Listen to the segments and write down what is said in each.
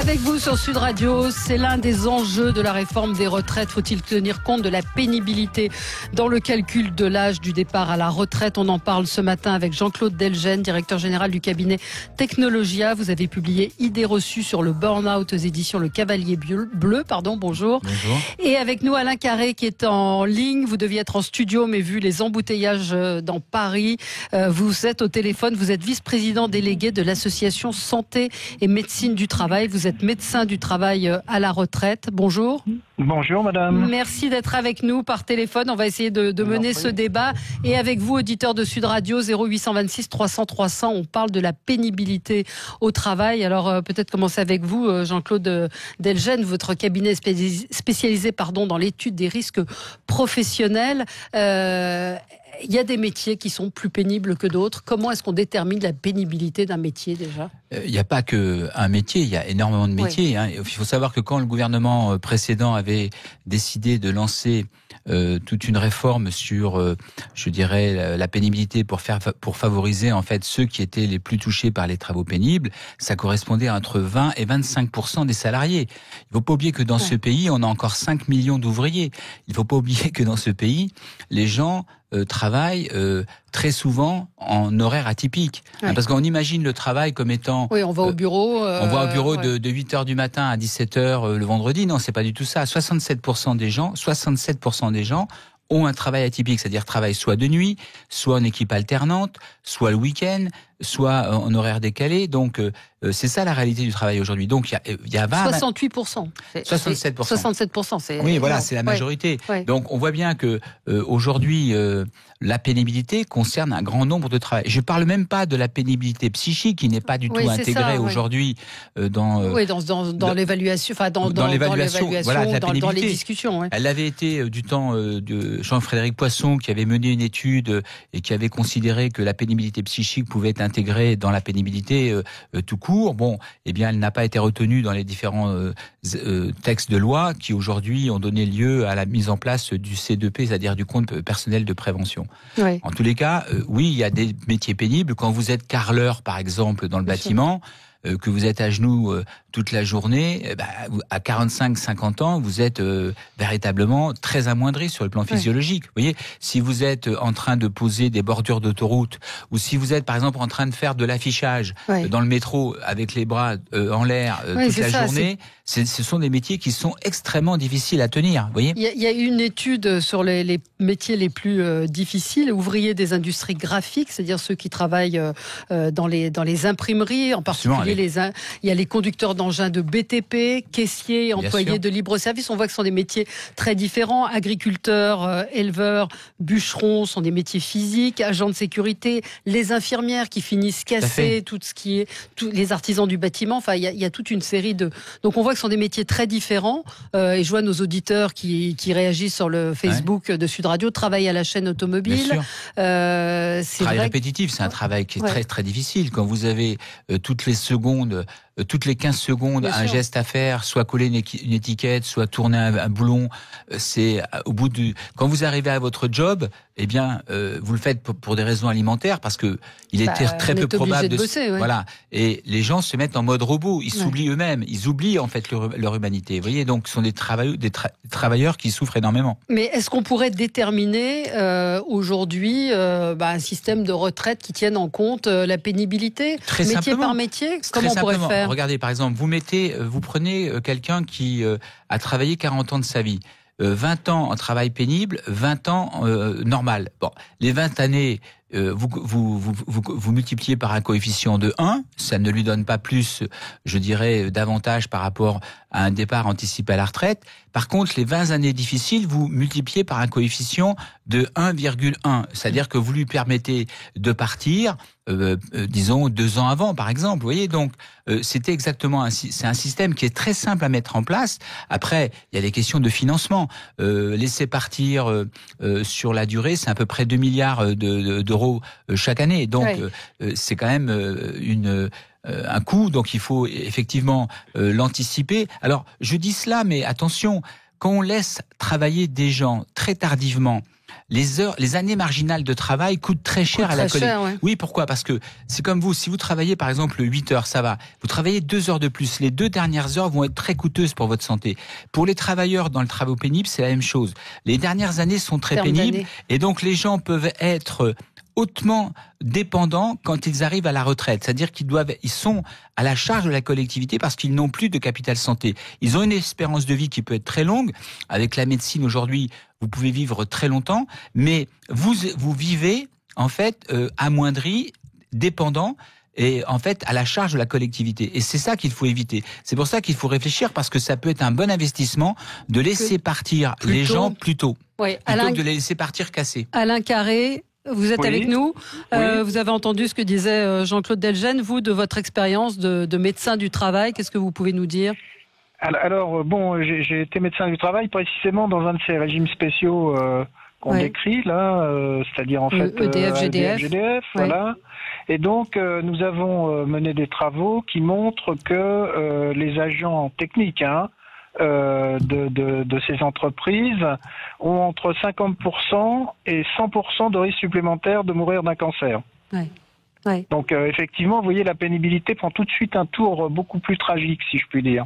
Avec vous sur Sud Radio, c'est l'un des enjeux de la réforme des retraites. Faut-il tenir compte de la pénibilité dans le calcul de l'âge du départ à la retraite? On en parle ce matin avec Jean-Claude Delgen, directeur général du cabinet Technologia. Vous avez publié Idées reçues sur le burn-out aux éditions Le Cavalier Bleu. Bonjour. Bonjour. Et avec nous Alain Carré qui est en ligne. Vous deviez être en studio, mais vu les embouteillages dans Paris, vous êtes au téléphone. Vous êtes vice-président délégué de l'association Santé et Médecine du Travail. Vous êtes médecin du travail à la retraite. Bonjour. Bonjour madame. Merci d'être avec nous par téléphone. On va essayer de mener ce débat. Et avec vous, auditeur de Sud Radio, 0826 300 300, on parle de la pénibilité au travail. Alors peut-être commencer avec vous, Jean-Claude Delgen, votre cabinet spécialisé dans l'étude des risques professionnels. Il y a des métiers qui sont plus pénibles que d'autres. Comment est-ce qu'on détermine la pénibilité d'un métier déjà ? Il n'y a pas qu'un métier, il y a énormément de métiers. Oui. Il faut savoir que quand le gouvernement précédent avait décidé de lancer toute une réforme sur, je dirais, la pénibilité pour favoriser en fait ceux qui étaient les plus touchés par les travaux pénibles, ça correspondait à entre 20 et 25% des salariés. Il ne faut pas oublier que dans ce pays, on a encore 5 millions d'ouvriers. Il ne faut pas oublier que dans ce pays, les gens travaillent très souvent en horaire atypique. Oui. Parce qu'on imagine le travail comme étant... Oui, on va au bureau... on va au bureau de 8h du matin à 17h le vendredi. Non, c'est pas du tout ça. 67% des gens ont un travail atypique, c'est-à-dire travaillent soit de nuit, soit en équipe alternante, soit le week-end, soit en horaire décalé. Donc, c'est ça la réalité du travail aujourd'hui. Donc, il y a 20... 68%. 67%. 67%, c'est... Oui, voilà, c'est la majorité. Ouais. Donc, on voit bien que aujourd'hui, la pénibilité concerne un grand nombre de travail. Je parle même pas de la pénibilité psychique qui n'est pas du tout intégrée aujourd'hui dans l'évaluation, enfin dans l'évaluation, voilà, de la pénibilité. Dans les discussions. Ouais. Elle avait été du temps de Jean-Frédéric Poisson qui avait mené une étude et qui avait considéré que la pénibilité psychique pouvait être intégrée dans la pénibilité tout court. Bon, eh bien, elle n'a pas été retenue dans les différents textes de loi qui aujourd'hui ont donné lieu à la mise en place du C2P, c'est-à-dire du compte personnel de prévention. Oui. En tous les cas, oui, il y a des métiers pénibles. Quand vous êtes carreleur, par exemple, dans le bâtiment, que vous êtes à genoux toute la journée, à 45-50 ans, vous êtes véritablement très amoindri sur le plan physiologique. Vous voyez, si vous êtes en train de poser des bordures d'autoroute, ou si vous êtes par exemple en train de faire de l'affichage dans le métro avec les bras en l'air toute la journée, ce sont des métiers qui sont extrêmement difficiles à tenir. Vous voyez, il y a eu une étude sur les métiers les plus difficiles, ouvriers des industries graphiques, c'est-à-dire ceux qui travaillent dans les imprimeries, en particulier il y a les conducteurs d'engins de BTP, caissiers, employés de libre-service. On voit que ce sont des métiers très différents. Agriculteurs, éleveurs, bûcherons sont des métiers physiques, agents de sécurité, les infirmières qui finissent cassées, tout ce qui est les artisans du bâtiment. Enfin, il y a toute une série de... Donc on voit que ce sont des métiers très différents. Et je vois nos auditeurs qui réagissent sur le Facebook de Sud Radio, travaillent à la chaîne automobile. Travail répétitif, c'est un travail qui est très très difficile. Quand vous avez toutes les 15 secondes, un geste à faire, soit coller une étiquette, soit tourner un boulon, c'est au bout quand vous arrivez à votre job, eh bien, vous le faites pour des raisons alimentaires, parce que il est très peu probable de bosser, voilà. Et les gens se mettent en mode robot, ils s'oublient eux-mêmes, ils oublient en fait leur humanité. Vous voyez, donc ce sont des travailleurs qui souffrent énormément. Mais est-ce qu'on pourrait déterminer aujourd'hui un système de retraite qui tienne en compte la pénibilité, très métier simplement. Par métier? Comment on pourrait faire? Regardez, par exemple, vous prenez quelqu'un qui a travaillé 40 ans de sa vie. 20 ans en travail pénible, 20 ans normal. Bon, les 20 années, vous multipliez par un coefficient de 1, ça ne lui donne pas plus, je dirais, d'avantage par rapport à un départ anticipé à la retraite. Par contre, les 20 années difficiles, vous multipliez par un coefficient de 1,1, c'est-à-dire que vous lui permettez de partir, disons 2 ans avant, par exemple. Vous voyez, donc c'est un système qui est très simple à mettre en place. Après, il y a des questions de financement. Laisser partir sur la durée, c'est à peu près 2 milliards d'euros chaque année. Donc c'est quand même un coût, donc il faut effectivement l'anticiper. Alors, je dis cela, mais attention, quand on laisse travailler des gens très tardivement, les années marginales de travail coûtent très cher à la collectivité. Ouais. Oui, pourquoi? Parce que c'est comme vous, si vous travaillez par exemple 8 heures, ça va. Vous travaillez 2 heures de plus. Les 2 dernières heures vont être très coûteuses pour votre santé. Pour les travailleurs dans le travail pénible, c'est la même chose. Les dernières années sont très pénibles et donc les gens peuvent être hautement dépendants quand ils arrivent à la retraite. C'est-à-dire ils sont à la charge de la collectivité parce qu'ils n'ont plus de capital santé. Ils ont une espérance de vie qui peut être très longue. Avec la médecine aujourd'hui, vous pouvez vivre très longtemps, mais vous vivez en fait amoindri, dépendant et en fait à la charge de la collectivité. Et c'est ça qu'il faut éviter. C'est pour ça qu'il faut réfléchir parce que ça peut être un bon investissement de laisser partir les gens plus tôt. Oui. Plutôt que de les laisser partir cassés. Alain Carré, vous êtes avec nous. Vous avez entendu ce que disait Jean-Claude Delgen. Vous, de votre expérience de médecin du travail, qu'est-ce que vous pouvez nous dire? Alors, bon, j'ai été médecin du travail précisément dans un de ces régimes spéciaux qu'on décrit là, c'est-à-dire en fait EDF, GDF, voilà. Et donc, nous avons mené des travaux qui montrent que les agents techniques, de ces entreprises ont entre 50% et 100% de risque supplémentaire de mourir d'un cancer. Ouais. Donc effectivement, vous voyez, la pénibilité prend tout de suite un tour beaucoup plus tragique, si je puis dire.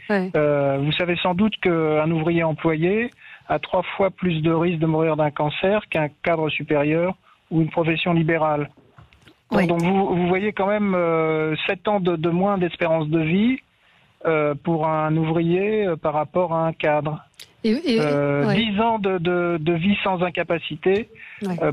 Vous savez sans doute qu'un ouvrier employé a 3 fois plus de risque de mourir d'un cancer qu'un cadre supérieur ou une profession libérale. Donc vous voyez quand même 7 ans de moins d'espérance de vie pour un ouvrier par rapport à un cadre. 10 ans de vie sans incapacité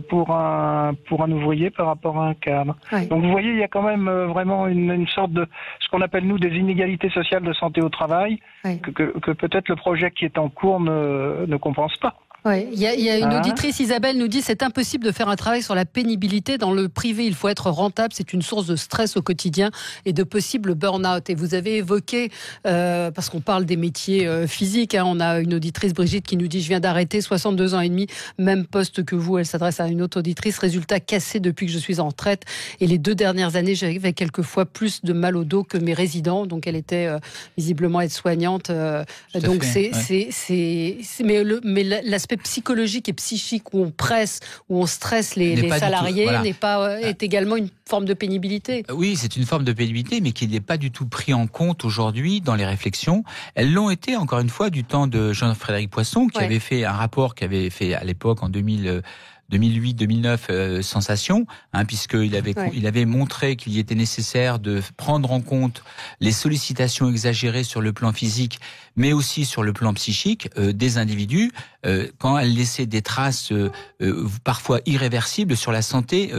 pour un ouvrier par rapport à un cadre. Donc vous voyez, il y a quand même vraiment une sorte de ce qu'on appelle nous des inégalités sociales de santé au travail que peut-être le projet qui est en cours ne compense pas. Il y a une auditrice, Isabelle, nous dit c'est impossible de faire un travail sur la pénibilité. Dans le privé, il faut être rentable. C'est une source de stress au quotidien et de possible burn-out. Et vous avez évoqué, parce qu'on parle des métiers physiques, on a une auditrice, Brigitte, qui nous dit je viens d'arrêter, 62 ans et demi, même poste que vous. Elle s'adresse à une autre auditrice. Résultat, cassé depuis que je suis en retraite. Et les 2 dernières années, j'avais quelquefois plus de mal au dos que mes résidents. Donc elle était visiblement aide-soignante. Donc mais l'aspect psychologique et psychique où on presse, où on stresse les salariés est également une forme de pénibilité. Oui, c'est une forme de pénibilité, mais qui n'est pas du tout pris en compte aujourd'hui dans les réflexions. Elles l'ont été, encore une fois, du temps de Jean-Frédéric Poisson, qui avait fait un rapport qui avait fait à l'époque, en 2008-2009, sensation, puisqu'il avait montré qu'il était nécessaire de prendre en compte les sollicitations exagérées sur le plan physique, mais aussi sur le plan psychique des individus, quand elles laissaient des traces parfois irréversibles sur la santé,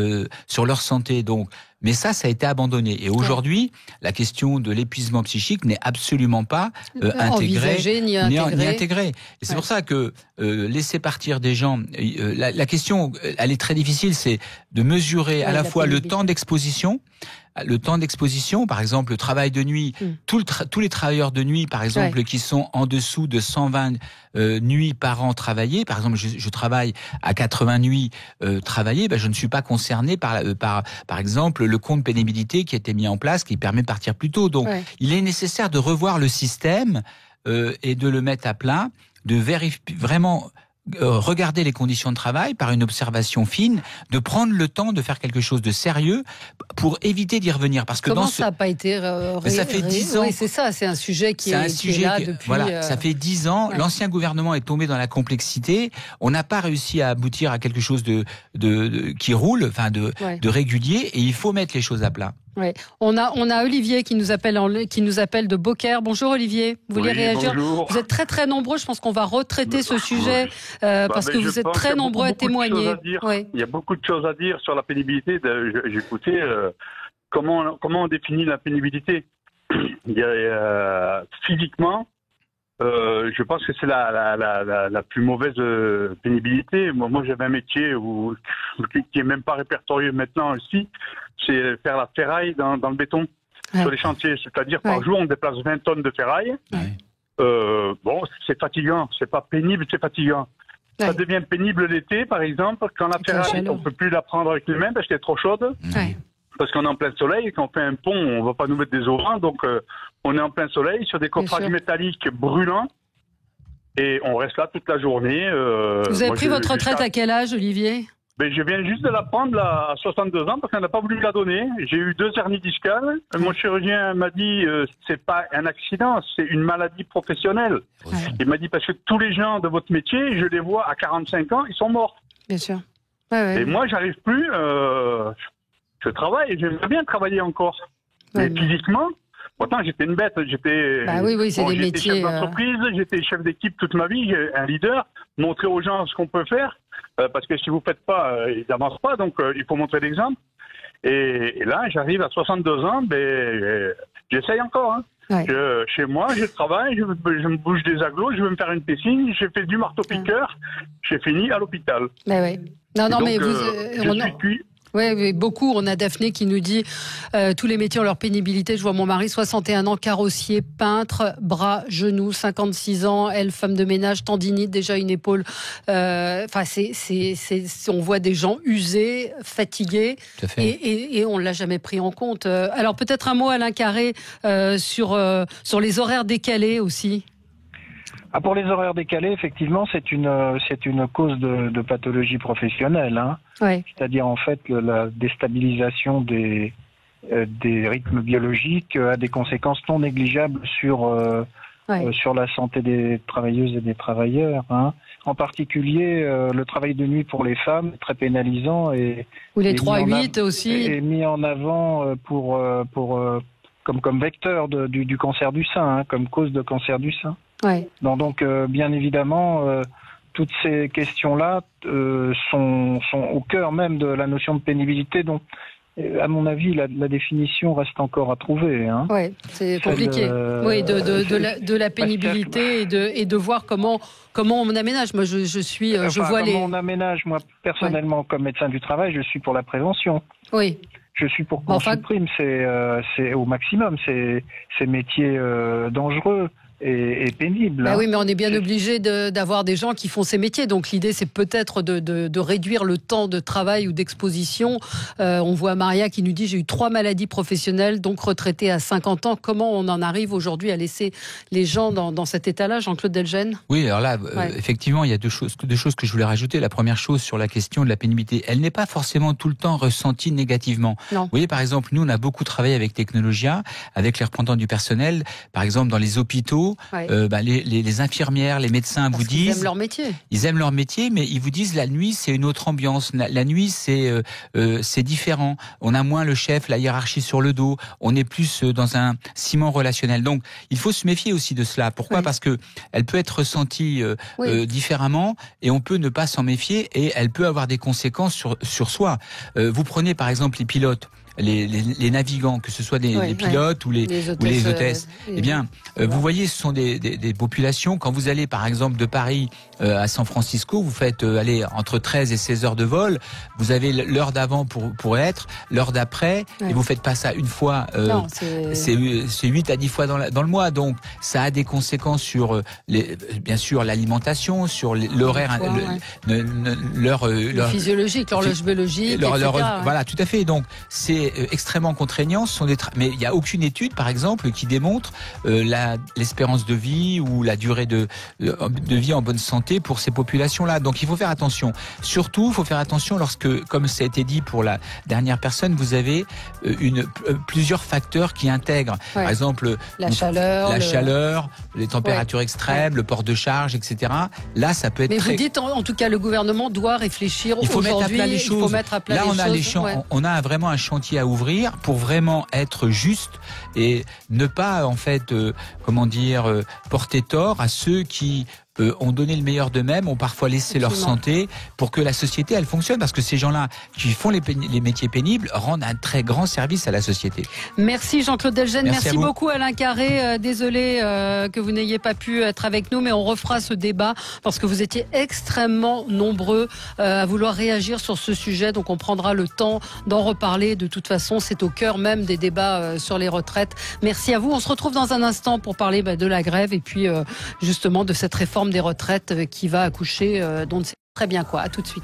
sur leur santé. Donc, mais ça a été abandonné. Et aujourd'hui, la question de l'épuisement psychique n'est absolument pas intégrée ni intégrée. Et c'est pour ça que laisser partir des gens, la question, elle est très difficile, c'est de mesurer à la fois le temps d'exposition. Par exemple, le travail de nuit, tous les travailleurs de nuit, par exemple, qui sont en dessous de 120 nuits par an travaillées, par exemple, je travaille à 80 nuits travaillées, je ne suis pas concerné par exemple, le compte pénibilité qui a été mis en place, qui permet de partir plus tôt. Donc, il est nécessaire de revoir le système et de le mettre à plat, de vérifier vraiment regarder les conditions de travail par une observation fine, de prendre le temps de faire quelque chose de sérieux pour éviter d'y revenir. Parce que ça n'a pas été ça fait 10 ans. Oui, c'est ça, c'est un sujet qui est là depuis... Voilà, ça fait 10 ans. L'ancien gouvernement est tombé dans la complexité. On n'a pas réussi à aboutir à quelque chose qui roule, de régulier, et il faut mettre les choses à plat. On a Olivier qui nous appelle de Beaucaire. Bonjour Olivier, vous voulez réagir? Bonjour. Vous êtes très très nombreux, je pense qu'on va retraiter ce sujet parce que vous êtes très nombreux à témoigner. Il y a beaucoup de choses à dire sur la pénibilité. J'écoutais comment on définit la pénibilité. Physiquement, je pense que c'est la plus mauvaise pénibilité. Moi j'avais un métier qui est même pas répertorié maintenant ici, c'est faire la ferraille dans le béton sur les chantiers. C'est-à-dire par jour on déplace 20 tonnes de ferraille. C'est fatigant, c'est pas pénible, c'est fatigant. Ça devient pénible l'été, par exemple, quand la ferraille, on peut plus la prendre avec les mains parce qu'elle est trop chaude. Parce qu'on est en plein soleil, et quand on fait un pont, on va pas nous mettre des auvents, donc on est en plein soleil sur des coffrages métalliques brûlants. et on reste là toute la journée. Vous avez pris votre retraite à quel âge, Olivier ? Ben, je viens juste de la prendre là, à 62 ans parce qu'on n'a pas voulu la donner. J'ai eu 2 hernies discales. Mon chirurgien m'a dit c'est pas un accident, c'est une maladie professionnelle. Ouais. Il m'a dit parce que tous les gens de votre métier, je les vois à 45 ans, ils sont morts. Bien sûr. Ouais. Et moi, j'arrive plus. Je travaille, j'aimerais bien travailler encore. Mais physiquement, pourtant j'étais une bête. J'étais. C'est des métiers. Chef d'entreprise, j'étais chef d'équipe toute ma vie, un leader. Montrer aux gens ce qu'on peut faire. Parce que si vous ne faites pas, ils n'avancent pas, donc il faut montrer l'exemple. Et là, j'arrive à 62 ans, j'essaye encore. Hein. Ouais. Chez moi, je travaille, je me bouge des agglos, je veux me faire une piscine, j'ai fait du marteau-piqueur, j'ai fini à l'hôpital. Mais Oui, beaucoup. On a Daphné qui nous dit tous les métiers ont leur pénibilité. Je vois mon mari, 61 ans, carrossier, peintre, bras, genoux, 56 ans, elle, femme de ménage, tendinite, déjà une épaule. On voit des gens usés, fatigués, et on l'a jamais pris en compte. Alors peut-être un mot, Alain Carré, sur les horaires décalés aussi. Pour les horaires décalés, effectivement, c'est une cause de pathologie professionnelle. Hein. Ouais. C'est-à-dire, en fait, la déstabilisation des rythmes biologiques a des conséquences non négligeables sur la santé des travailleuses et des travailleurs. Hein. En particulier, le travail de nuit pour les femmes est très pénalisant. Ou les 3-8 aussi. Est mis en avant comme vecteur du cancer du sein, hein, comme cause de cancer du sein. Ouais. Donc, bien évidemment, toutes ces questions-là sont au cœur même de la notion de pénibilité. Donc, à mon avis, la définition reste encore à trouver. Hein. Oui, c'est compliqué. De la pénibilité et de voir comment on aménage. Moi, on aménage, moi, personnellement, comme médecin du travail, je suis pour la prévention. Oui. Je suis pour qu'on supprime c'est au maximum ces métiers dangereux. Et pénible. Oui, mais on est bien obligé d'avoir des gens qui font ces métiers. Donc l'idée, c'est peut-être de réduire le temps de travail ou d'exposition. On voit Maria qui nous dit « J'ai eu 3 maladies professionnelles, donc retraitée à 50 ans ». Comment on en arrive aujourd'hui à laisser les gens dans cet état-là, Jean-Claude Delgenne ? Oui, alors là, effectivement, il y a deux choses que je voulais rajouter. La première chose sur la question de la pénibilité, elle n'est pas forcément tout le temps ressentie négativement. Non. Vous voyez, par exemple, nous, on a beaucoup travaillé avec Technologia, avec les représentants du personnel, par exemple, dans les hôpitaux. Les infirmières, les médecins vous disent... Ils aiment leur métier. Ils aiment leur métier, mais ils vous disent la nuit, c'est une autre ambiance. La nuit, c'est différent. On a moins le chef, la hiérarchie sur le dos. On est plus dans un ciment relationnel. Donc, il faut se méfier aussi de cela. Pourquoi ? Parce que elle peut être ressentie différemment et on peut ne pas s'en méfier et elle peut avoir des conséquences sur soi. Vous prenez par exemple les pilotes. Les navigants, que ce soit les pilotes ou les hôtesses. Eh bien, vous voyez, ce sont des populations. Quand vous allez, par exemple, de Paris à San Francisco, vous faites aller entre 13 et 16 heures de vol. Vous avez l'heure d'avant pour être, l'heure d'après, et vous faites pas ça une fois. C'est 8 à 10 fois dans le mois. Donc, ça a des conséquences sur, bien sûr, l'alimentation, sur l'horaire, l'heure physiologique, l'horloge biologique, etc. Voilà, tout à fait. Donc, c'est extrêmement contraignant. Mais il n'y a aucune étude, par exemple, qui démontre l'espérance de vie ou la durée de vie en bonne santé pour ces populations-là. Donc il faut faire attention. Surtout, il faut faire attention lorsque, comme ça a été dit pour la dernière personne, vous avez plusieurs facteurs qui intègrent. Par exemple, la chaleur, les températures extrêmes, le port de charge, etc. Là, ça peut être. Mais vous dites, en tout cas, le gouvernement doit réfléchir. Il faut mettre à plat les choses. Il faut mettre à plat là, les choses. On a vraiment un chantier à ouvrir pour vraiment être juste et ne pas en fait porter tort à ceux qui ont donné le meilleur d'eux-mêmes, ont parfois laissé leur santé pour que la société elle fonctionne, parce que ces gens-là qui font les métiers pénibles rendent un très grand service à la société. Merci Jean-Claude Delgenne, merci beaucoup Alain Carré, désolé que vous n'ayez pas pu être avec nous, mais on refera ce débat parce que vous étiez extrêmement nombreux à vouloir réagir sur ce sujet, donc on prendra le temps d'en reparler. De toute façon, c'est au cœur même des débats sur les retraites. Merci à vous, on se retrouve dans un instant pour parler de la grève et puis justement de cette réforme des retraites qui va accoucher, dont on ne sait très bien quoi. À tout de suite.